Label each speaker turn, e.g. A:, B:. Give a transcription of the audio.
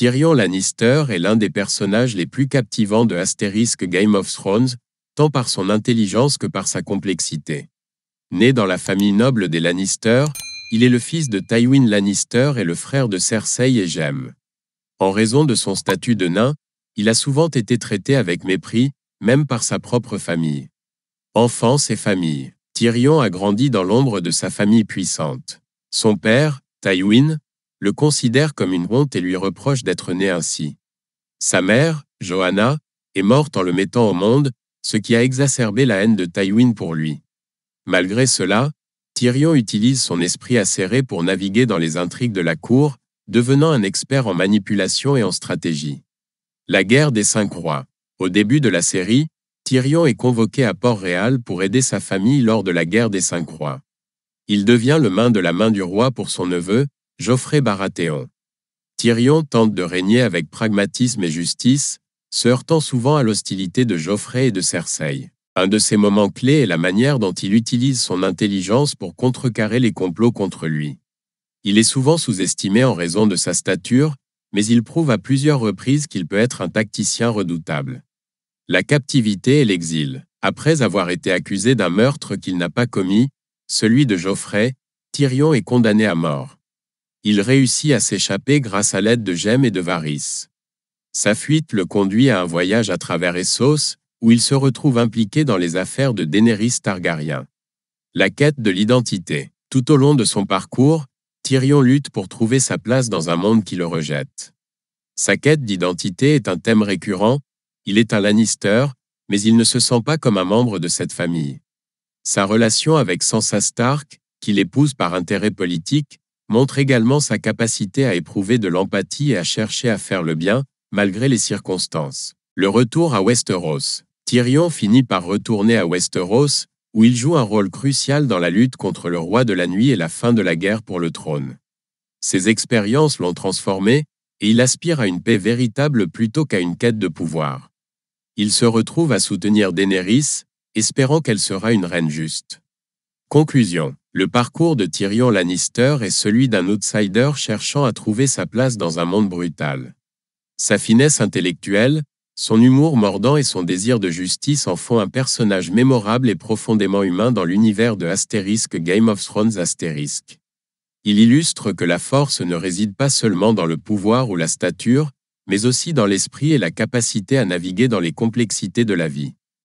A: Tyrion Lannister est l'un des personnages les plus captivants de * Game of Thrones, tant par son intelligence que par sa complexité. Né dans la famille noble des Lannister, il est le fils de Tywin Lannister et le frère de Cersei et Jaime. En raison de son statut de nain, il a souvent été traité avec mépris, même par sa propre famille. Enfance et famille. Tyrion a grandi dans l'ombre de sa famille puissante. Son père, Tywin, le considère comme une honte et lui reproche d'être né ainsi. Sa mère, Joanna, est morte en le mettant au monde, ce qui a exacerbé la haine de Tywin pour lui. Malgré cela, Tyrion utilise son esprit acéré pour naviguer dans les intrigues de la cour, devenant un expert en manipulation et en stratégie. La guerre des 5 rois. Au début de la série, Tyrion est convoqué à Port-Réal pour aider sa famille lors de la guerre des 5 rois. Il devient le main de la main du roi pour son neveu, Joffrey Baratheon. Tyrion tente de régner avec pragmatisme et justice, se heurtant souvent à l'hostilité de Joffrey et de Cersei. Un de ses moments clés est la manière dont il utilise son intelligence pour contrecarrer les complots contre lui. Il est souvent sous-estimé en raison de sa stature, mais il prouve à plusieurs reprises qu'il peut être un tacticien redoutable. La captivité et l'exil. Après avoir été accusé d'un meurtre qu'il n'a pas commis, celui de Joffrey, Tyrion est condamné à mort. Il réussit à s'échapper grâce à l'aide de Jaime et de Varys. Sa fuite le conduit à un voyage à travers Essos, où il se retrouve impliqué dans les affaires de Daenerys Targaryen. La quête de l'identité. Tout au long de son parcours, Tyrion lutte pour trouver sa place dans un monde qui le rejette. Sa quête d'identité est un thème récurrent, il est un Lannister, mais il ne se sent pas comme un membre de cette famille. Sa relation avec Sansa Stark, qu'il épouse par intérêt politique, montre également sa capacité à éprouver de l'empathie et à chercher à faire le bien, malgré les circonstances. Le retour à Westeros. Tyrion finit par retourner à Westeros, où il joue un rôle crucial dans la lutte contre le roi de la nuit et la fin de la guerre pour le trône. Ses expériences l'ont transformé, et il aspire à une paix véritable plutôt qu'à une quête de pouvoir. Il se retrouve à soutenir Daenerys, espérant qu'elle sera une reine juste. Conclusion. Le parcours de Tyrion Lannister est celui d'un outsider cherchant à trouver sa place dans un monde brutal. Sa finesse intellectuelle, son humour mordant et son désir de justice en font un personnage mémorable et profondément humain dans l'univers de * Game of Thrones *. Il illustre que la force ne réside pas seulement dans le pouvoir ou la stature, mais aussi dans l'esprit et la capacité à naviguer dans les complexités de la vie.